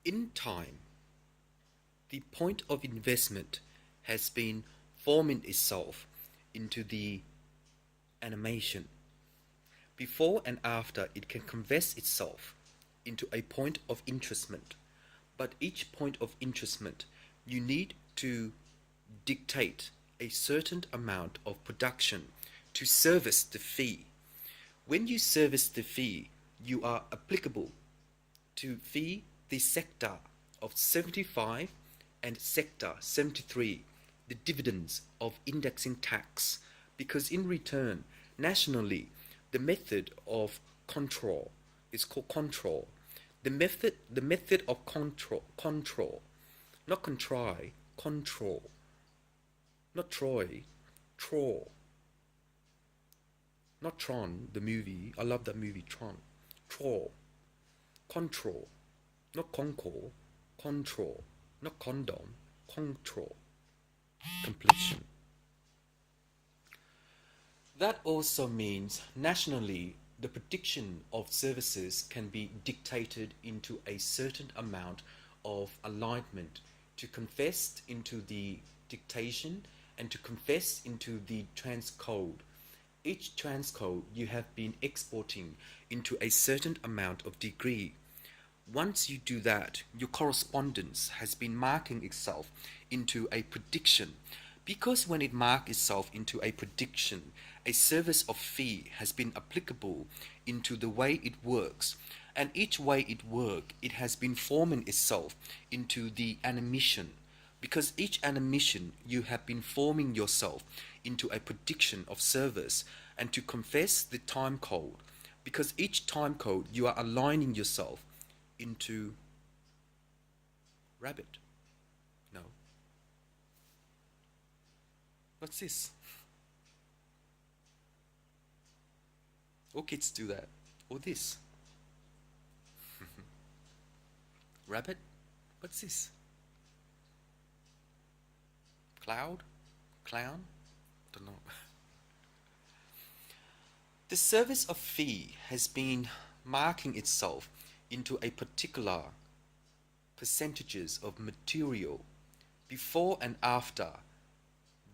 In time, the point of investment has been forming itself into the animation. Before and after, it can convert itself into a point of interestment. But each point of interestment, you need to dictate a certain amount of production to service the fee. When you service the fee, you are applicable to fee the sector of 75 and sector 73, the dividends of indexing tax, because in return, nationally, the method of control is called control. The method of control, not contry, control, not Troy, Troll, not Tron, the movie. I love that movie, Tron. Troll, control, not concord, control, not condom, control, completion. That also means nationally the prediction of services can be dictated into a certain amount of alignment to confess into the dictation and to confess into the transcode. Each transcode you have been exporting into a certain amount of degree. Once you do that, your correspondence has been marking itself into a prediction. Because when it marks itself into a prediction, a service of fee has been applicable into the way it works. And each way it works, it has been forming itself into the animation. Because each animation, you have been forming yourself into a prediction of service and to confess the time code. Because each time code, you are aligning yourself into rabbit. No. What's this? All kids do that. Or this. Rabbit? What's this? Cloud? Clown? Don't know. The service of fee has been marking itself into a particular percentages of material before and after.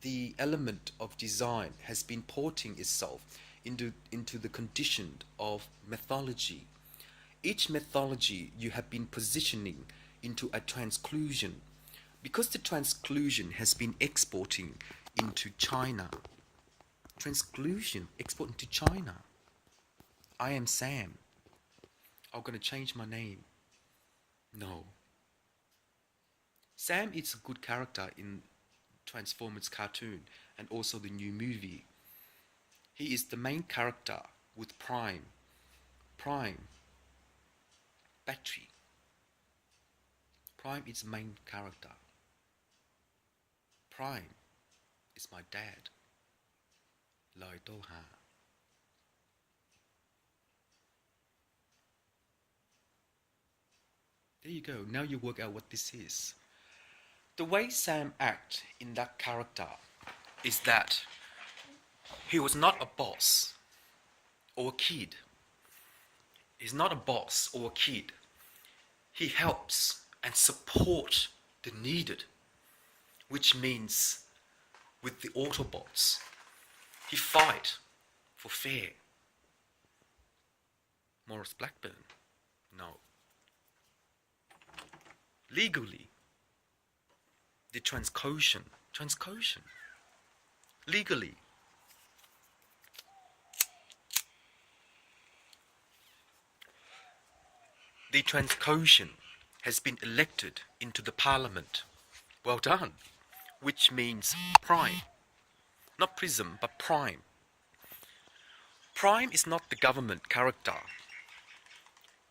The element of design has been porting itself into the condition of methodology. Each methodology you have been positioning into a transclusion, because the transclusion has been exporting into China. Transclusion exporting to China. I am Sam. I'm going to change my name. No. Sam is a good character in Transformers cartoon and also the new movie. He is the main character with Prime. Battery. Prime is the main character. Prime is my dad. Loialan. There you go. Now you work out what this is. The way Sam acts in that character is that he was not a boss or a kid. He's not a boss or a kid. He helps and supports the needed, which means with the Autobots, he fight for fair. Morris Blackburn? No. Legally, the transcaution. Legally. The transcaution has been elected into the parliament. Well done. Which means Prime. Not Prism, but Prime. Prime is not the government character.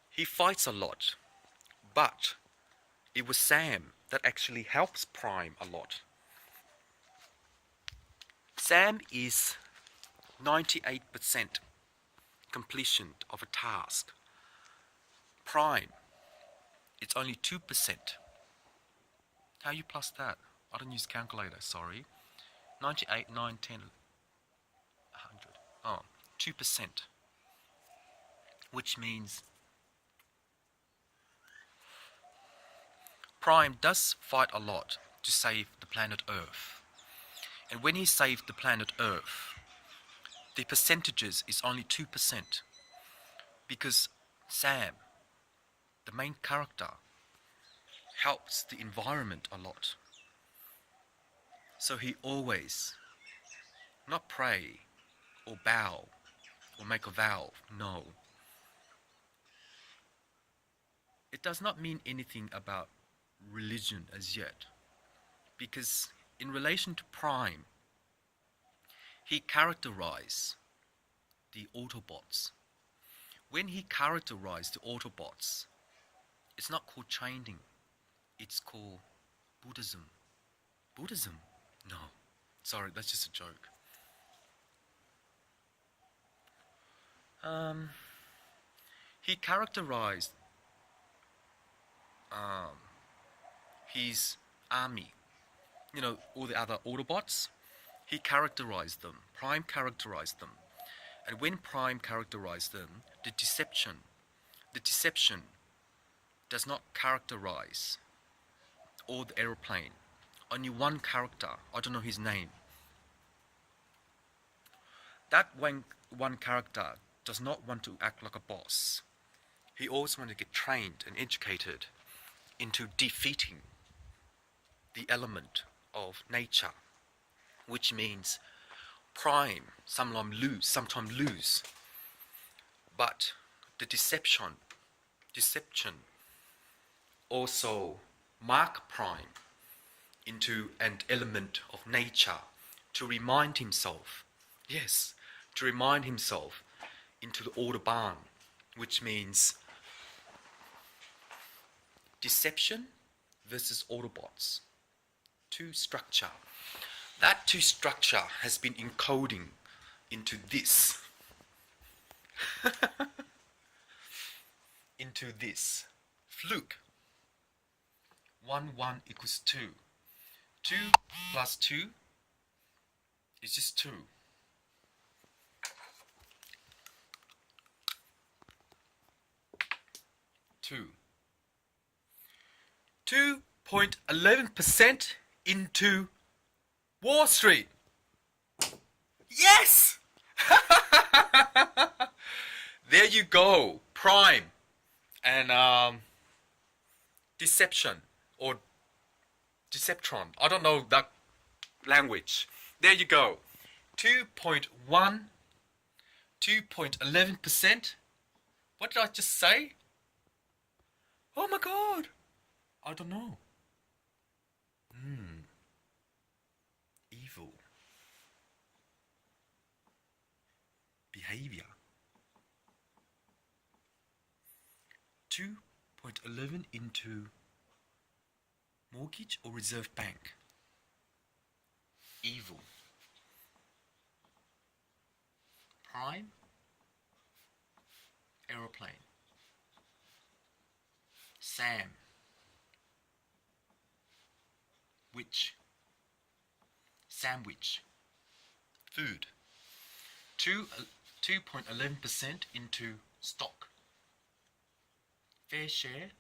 He fights a lot, but it was Sam that actually helps Prime a lot. Sam is 98% completion of a task. Prime, it's only 2%. How you plus that? I don't use calculator, sorry. 98, 9, 10, 100. Oh, 2%. Which means Prime does fight a lot to save the planet Earth. And when he saved the planet Earth, the percentages is only 2%. Because Sam, the main character, helps the environment a lot. So he always not pray or bow or make a vow. No. It does not mean anything about religion as yet. Because in relation to Prime, he characterized the Autobots. When he characterized the Autobots, it's not called changing. It's called Buddhism. Buddhism? No. Sorry, that's just a joke. He characterized his army. You know, all the other Autobots. He characterized them. Prime characterized them. And when Prime characterized them, the deception does not characterize all the aeroplane. Only one character, I don't know his name. That one character does not want to act like a boss. He always wants to get trained and educated into defeating the element of nature, which means Prime sometimes lose. But the deception also mark Prime into an element of nature to remind himself, into the Autobahn, which means deception versus Autobots. Two structure. That two structure has been encoding into this. into this. Fluke. 1 equals 2. 2 plus 2 is just 2. 2.11% into Wall Street. Yes! There you go. Prime and deception or deceptron. I don't know that language. There you go. 2.11%. What did I just say? Oh my god. I don't know. Evil behavior. 2.11 into mortgage or reserve bank. Evil. Prime. Aeroplane. Sam. Witch. Sandwich. Food. 2.11% into stock. Fair share.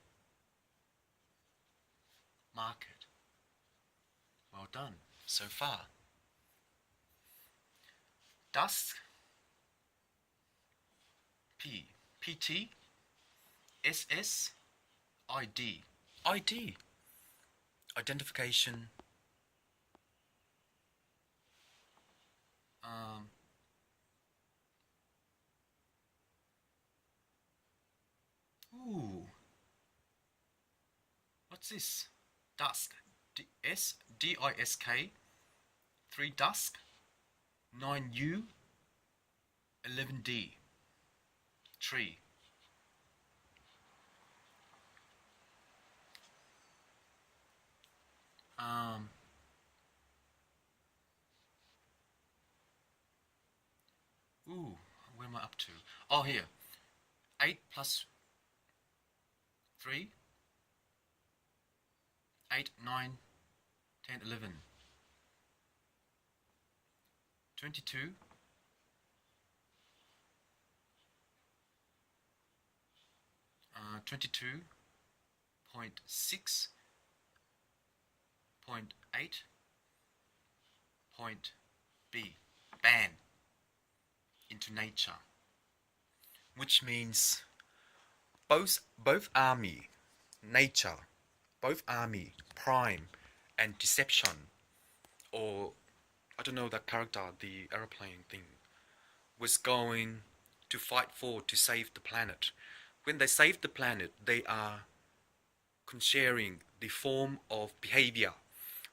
Market. Well done so far. Dusk. PT. SS. ID. Identification. What's this? Dusk. DISK. 3 dusk. 9U. 11D. Tree. Where am I up to? Oh, here. 8 plus 3. 8, 9, 10, 11. 22. 22.6 Point 8. Point B. Ban into nature. Which means both army, nature, both army, prime, and deception, or I don't know that character, the airplane thing, was going to fight for to save the planet. When they save the planet, they are sharing the form of behavior,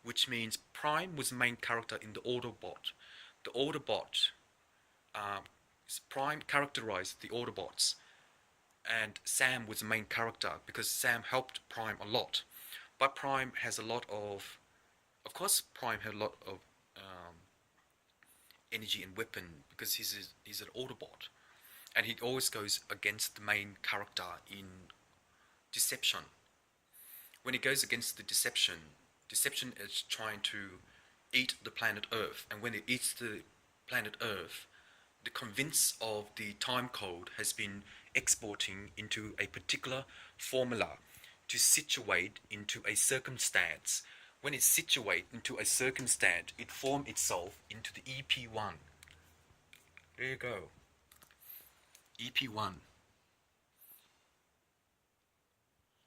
which means Prime was the main character in the Autobot. The Autobot, uh, Prime characterized the Autobots, and Sam was the main character because Sam helped Prime a lot. But Prime has a lot of course, Prime had a lot of energy and weapon because he's an Autobot, and he always goes against the main character in Deception. When he goes against the Deception is trying to eat the planet Earth, and when it eats the planet Earth, the convince of the time code has been exporting into a particular formula to situate into a circumstance. When it situates into a circumstance, it forms itself into the EP1. There you go. EP1.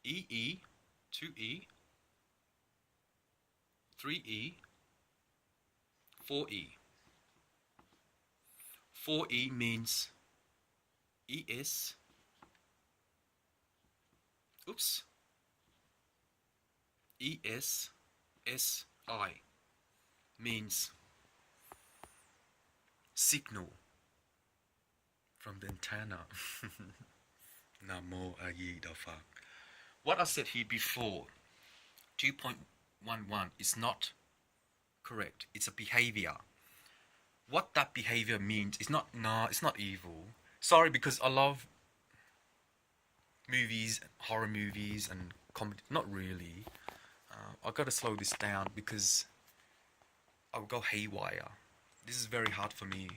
EE, 2E, 3E, 4E. 4E means ES, ESSI means signal from the antenna. Namo Ayi Dafa. What I said here before, 2.11 is not correct. It's a behavior. What that behavior means is not, it's not evil. Sorry, because I love movies, horror movies and comedy. Not really. I've got to slow this down because I'll go haywire. This is very hard for me.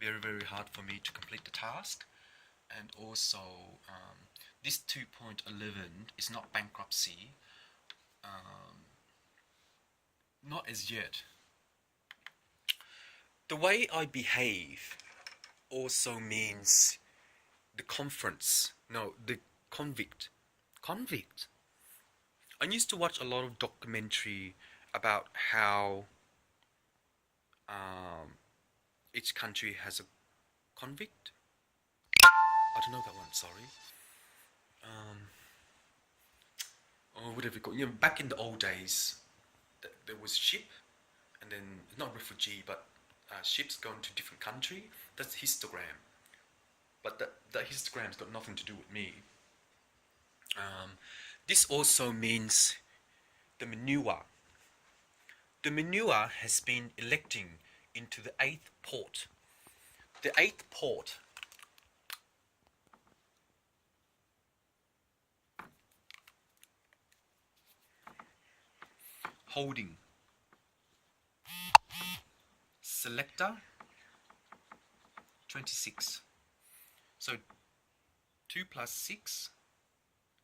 Very, very hard for me to complete the task. And also, this 2.11 is not bankruptcy. Not as yet. The way I behave also means the convict. Convict. I used to watch a lot of documentary about how each country has a convict. I don't know that one, sorry. Or whatever you call it. Back in the old days, there was ship, and then not refugee, but ships going to different country. That's histogram. But that histogram's got nothing to do with me. This also means the manure. The manure has been electing into the 8th port. The 8th port holding selector 26. So 2 plus 6,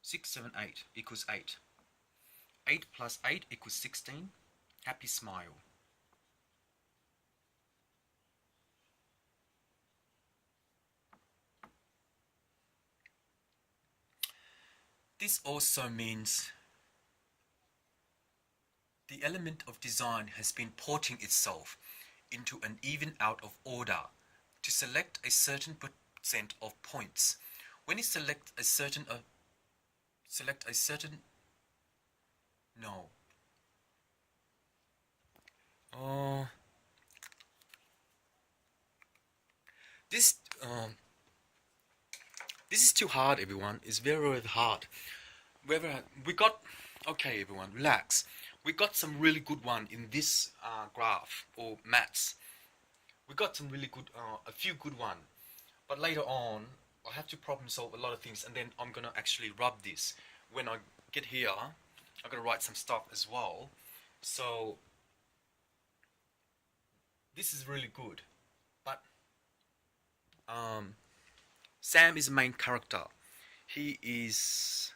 6, 7, 8 equals 8. 8 plus 8 equals 16. Happy smile. This also means the element of design has been porting itself into an even out of order to select a certain percent of points. When you select a certain no. This is too hard, everyone. It's very, very hard. We got, okay, everyone, relax. We got some really good one in this graph or maths. We got some really good, a few good one. But later on, I have to problem solve a lot of things, and then I'm gonna actually rub this. When I get here, I'm gonna write some stuff as well. So this is really good. But Sam is the main character. He is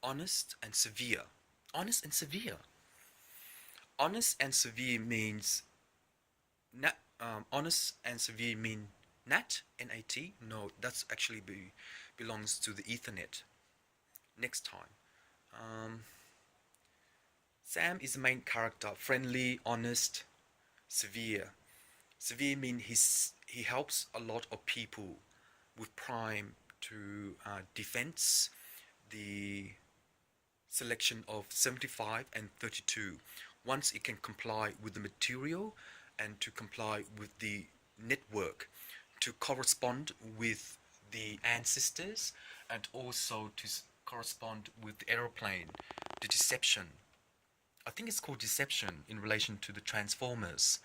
honest and severe. Honest and severe. Honest and severe means nat. Honest and severe mean nat, N-A-T. No, that's actually belongs to the Ethernet. Next time. Um, Sam is the main character, friendly, honest, severe. Severe means he helps a lot of people with prime to defense the selection of 75 and 32 once it can comply with the material and to comply with the network to correspond with the ancestors and also to correspond with the aeroplane, the deception. I think it's called deception in relation to the transformers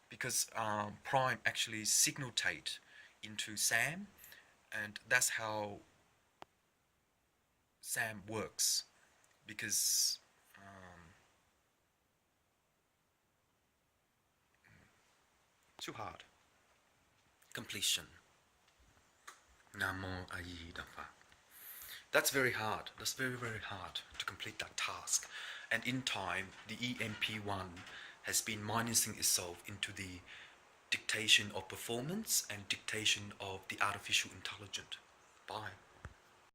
because Prime actually signaltate into Sam, and that's how Sam works. Because too hard. Completion. Namo ayi dafa. That's very hard. That's very, very hard to complete that task. And in time, the EMP1 has been minusing itself into the dictation of performance and dictation of the artificial intelligence. Bye.